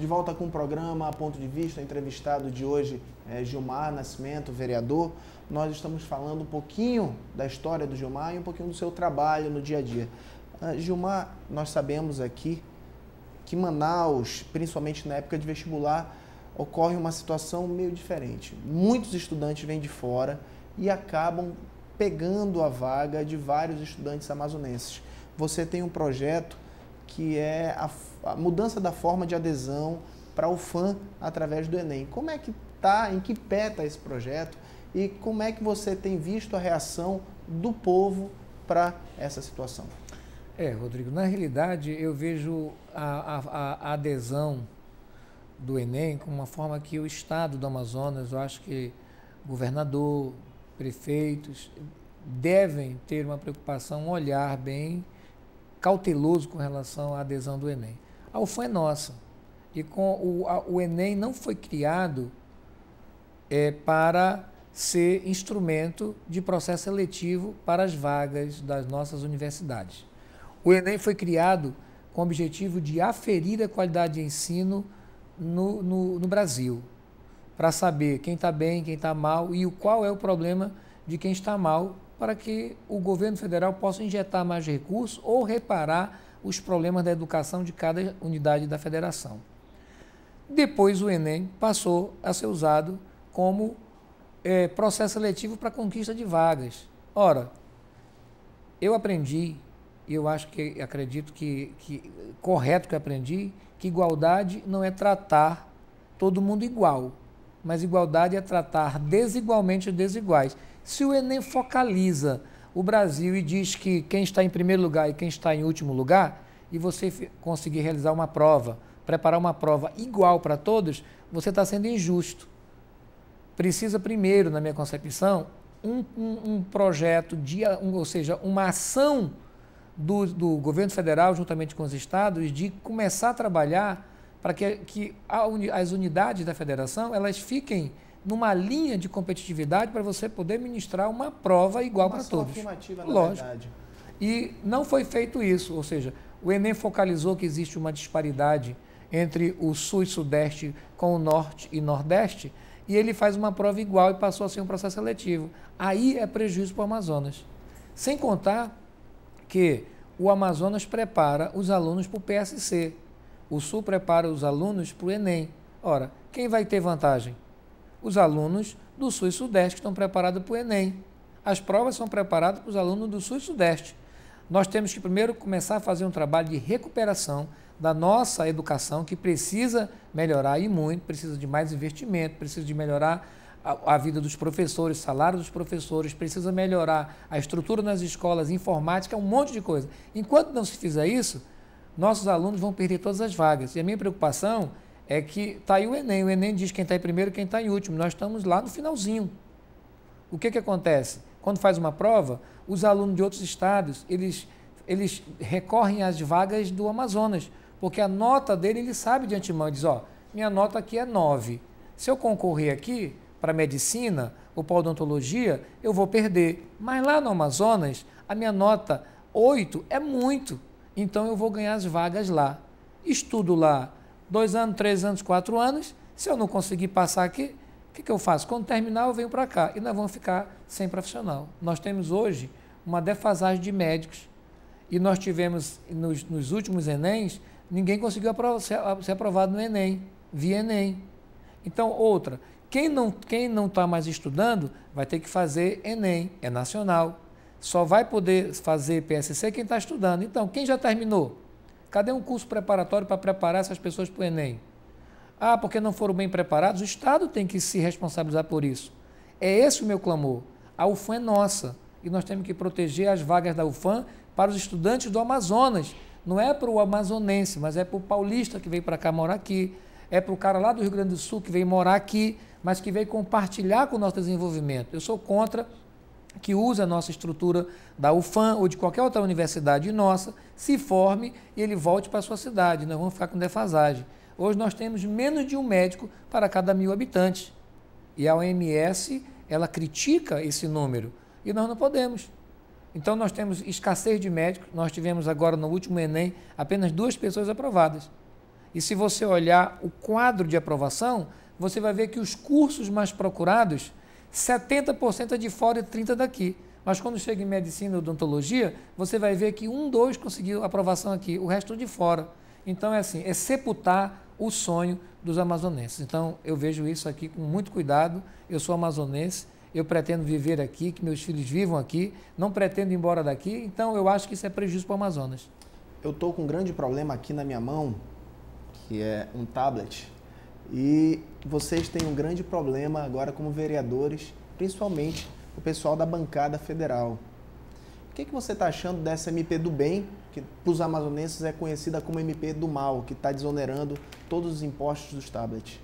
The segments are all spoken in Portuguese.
De volta com o programa A Ponto de Vista, o entrevistado de hoje é Gilmar Nascimento, vereador. Nós estamos falando um pouquinho da história do Gilmar e um pouquinho do seu trabalho no dia a dia. Gilmar, nós sabemos aqui que Manaus, principalmente na época de vestibular, ocorre uma situação meio diferente. Muitos estudantes vêm de fora e acabam pegando a vaga de vários estudantes amazonenses. Você tem um projeto que é a mudança da forma de adesão para o UFAM através do Enem. Como é que está, em que pé está esse projeto e como é que você tem visto a reação do povo para essa situação? Rodrigo, na realidade eu vejo a adesão do Enem como uma forma que o Estado do Amazonas, eu acho que governador, prefeitos, devem ter uma preocupação, um olhar bem cauteloso com relação à adesão do Enem. A UFAM é nossa. E o Enem não foi criado para ser instrumento de processo seletivo para as vagas das nossas universidades. O Enem foi criado com o objetivo de aferir a qualidade de ensino no Brasil, para saber quem está bem, quem está mal e qual é o problema de quem está mal, para que o governo federal possa injetar mais recursos ou reparar os problemas da educação de cada unidade da federação. Depois o Enem passou a ser usado como processo seletivo para conquista de vagas. Ora, eu aprendi, e eu acredito que correto que eu aprendi, que igualdade não é tratar todo mundo igual, mas igualdade é tratar desigualmente os desiguais. Se o Enem focaliza o Brasil e diz que quem está em primeiro lugar e quem está em último lugar, e você conseguir realizar uma prova, preparar uma prova igual para todos, você está sendo injusto. Precisa primeiro, na minha concepção, um projeto, ou seja, uma ação do governo federal, juntamente com os estados, de começar a trabalhar para que as unidades da federação elas fiquem numa linha de competitividade para você poder ministrar uma prova igual para todos. Afirmativa, lógico. Verdade. E não foi feito isso, ou seja, o Enem focalizou que existe uma disparidade entre o Sul e Sudeste com o Norte e Nordeste, e ele faz uma prova igual e passou a ser um processo seletivo. Aí é prejuízo para o Amazonas. Sem contar que o Amazonas prepara os alunos para o PSC, o Sul prepara os alunos para o Enem. Ora, quem vai ter vantagem? Os alunos do Sul e Sudeste que estão preparados para o Enem. As provas são preparadas para os alunos do Sul e Sudeste. Nós temos que primeiro começar a fazer um trabalho de recuperação da nossa educação, que precisa melhorar e muito, precisa de mais investimento, precisa de melhorar a vida dos professores, salário dos professores, precisa melhorar a estrutura nas escolas, informática, um monte de coisa. Enquanto não se fizer isso, nossos alunos vão perder todas as vagas. E a minha preocupação é que está aí o Enem diz quem está em primeiro e quem está em último, nós estamos lá no finalzinho. O que acontece? Quando faz uma prova, os alunos de outros estados, eles recorrem às vagas do Amazonas, porque a nota dele, ele sabe de antemão, ele diz, minha nota aqui é 9, se eu concorrer aqui para medicina ou para odontologia, eu vou perder, mas lá no Amazonas, a minha nota 8 é muito, então eu vou ganhar as vagas lá. Estudo lá 2 anos, 3 anos, 4 anos, se eu não conseguir passar aqui, o que eu faço? Quando terminar, eu venho para cá e nós vamos ficar sem profissional. Nós temos hoje uma defasagem de médicos e nós tivemos, nos últimos Enems, ninguém conseguiu ser aprovado no Enem, via Enem. Então, outra, quem não está mais estudando vai ter que fazer Enem, é nacional. Só vai poder fazer PSC quem está estudando. Então, quem já terminou? Cadê um curso preparatório para preparar essas pessoas para o Enem? Porque não foram bem preparados? O Estado tem que se responsabilizar por isso. É esse o meu clamor. A UFAM é nossa e nós temos que proteger as vagas da UFAM para os estudantes do Amazonas. Não é para o amazonense, mas é para o paulista que veio para cá morar aqui, é para o cara lá do Rio Grande do Sul que veio morar aqui, mas que veio compartilhar com o nosso desenvolvimento. Eu sou contra que use a nossa estrutura da UFAM ou de qualquer outra universidade nossa, se forme e ele volte para a sua cidade. Nós vamos ficar com defasagem. Hoje nós temos menos de um médico para cada 1000 habitantes. E a OMS, ela critica esse número. E nós não podemos. Então nós temos escassez de médicos. Nós tivemos agora no último Enem apenas 2 pessoas aprovadas. E se você olhar o quadro de aprovação, você vai ver que os cursos mais procurados, 70% é de fora e 30% daqui. Mas quando chega em medicina e odontologia, você vai ver que 1, 2 conseguiu aprovação aqui, o resto de fora. Então é assim, é sepultar o sonho dos amazonenses. Então eu vejo isso aqui com muito cuidado. Eu sou amazonense, eu pretendo viver aqui, que meus filhos vivam aqui, não pretendo ir embora daqui, então eu acho que isso é prejuízo para o Amazonas. Eu estou com um grande problema aqui na minha mão, que é um tablet, e vocês têm um grande problema agora como vereadores, principalmente o pessoal da bancada federal. O que você está achando dessa MP do bem, que para os amazonenses é conhecida como MP do mal, que está desonerando todos os impostos dos tablets?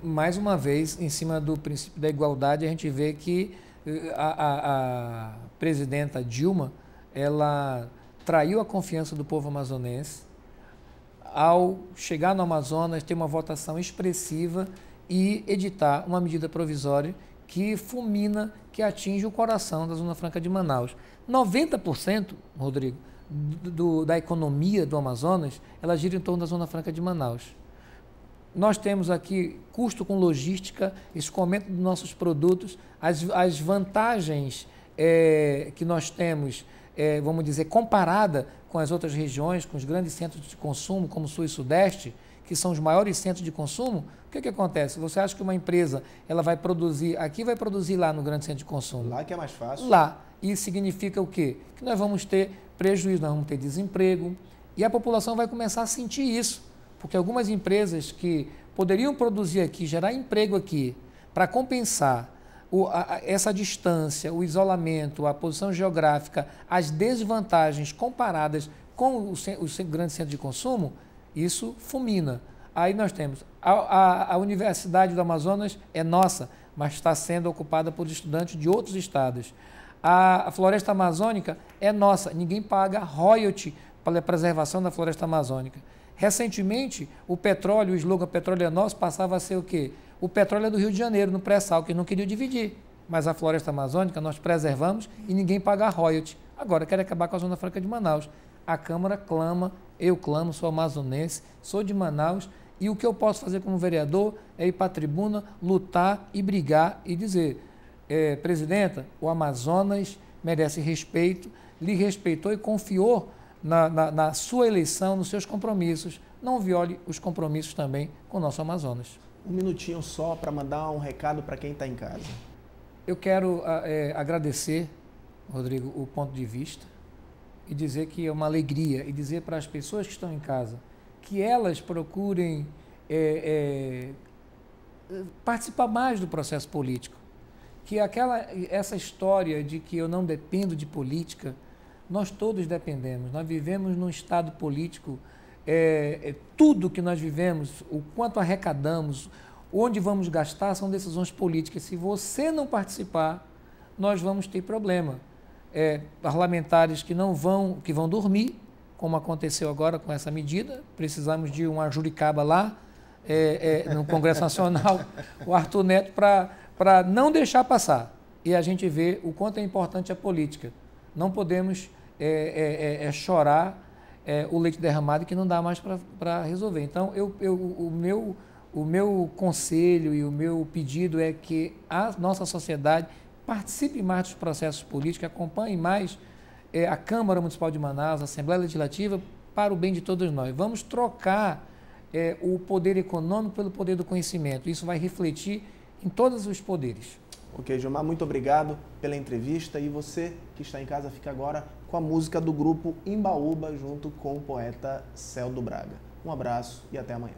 Mais uma vez, em cima do princípio da igualdade, a gente vê que a presidenta Dilma, ela traiu a confiança do povo amazonense ao chegar no Amazonas, ter uma votação expressiva e editar uma medida provisória que fulmina, que atinge o coração da Zona Franca de Manaus. 90%, Rodrigo, da economia do Amazonas, ela gira em torno da Zona Franca de Manaus. Nós temos aqui custo com logística, escoamento dos nossos produtos, as vantagens que nós temos, vamos dizer, comparada com as outras regiões, com os grandes centros de consumo, como o Sul e Sudeste, que são os maiores centros de consumo. O que acontece? Você acha que uma empresa ela vai produzir aqui, vai produzir lá no grande centro de consumo? Lá que é mais fácil. Lá. Isso significa o quê? Que nós vamos ter prejuízo, nós vamos ter desemprego e a população vai começar a sentir isso, porque algumas empresas que poderiam produzir aqui, gerar emprego aqui, para compensar essa distância, o isolamento, a posição geográfica, as desvantagens comparadas com o grande centro de consumo, isso fulmina. Aí nós temos a Universidade do Amazonas é nossa, mas está sendo ocupada por estudantes de outros estados. A floresta amazônica é nossa, ninguém paga royalty para a preservação da floresta amazônica. Recentemente, o petróleo, o slogan petróleo é nosso, passava a ser o quê? O petróleo é do Rio de Janeiro, no pré-sal, que eles não queriam dividir. Mas a floresta amazônica nós preservamos e ninguém paga royalty. Agora, quer acabar com a Zona Franca de Manaus. A Câmara clama, eu clamo, sou amazonense, sou de Manaus, e o que eu posso fazer como vereador é ir para a tribuna, lutar e brigar e dizer, presidenta, o Amazonas merece respeito, lhe respeitou e confiou na sua eleição, nos seus compromissos. Não viole os compromissos também com o nosso Amazonas. Um minutinho só para mandar um recado para quem está em casa. Eu quero agradecer, Rodrigo, o ponto de vista e dizer que é uma alegria e dizer para as pessoas que estão em casa que elas procurem participar mais do processo político. Que essa história de que eu não dependo de política, nós todos dependemos. Nós vivemos num estado político, tudo que nós vivemos, o quanto arrecadamos, onde vamos gastar, são decisões políticas. Se você não participar, nós vamos ter problema. Parlamentares que vão dormir, como aconteceu agora com essa medida, precisamos de uma juricaba lá, no Congresso Nacional, o Arthur Neto, para não deixar passar. E a gente vê o quanto é importante a política. Não podemos chorar o leite derramado que não dá mais para resolver. Então, o meu conselho e o meu pedido é que a nossa sociedade participe mais dos processos políticos, acompanhe mais a Câmara Municipal de Manaus, a Assembleia Legislativa, para o bem de todos nós. Vamos trocar o poder econômico pelo poder do conhecimento. Isso vai refletir em todos os poderes. Ok, Gilmar, muito obrigado pela entrevista. E você que está em casa fica agora com a música do grupo Imbaúba junto com o poeta Celdo Braga. Um abraço e até amanhã.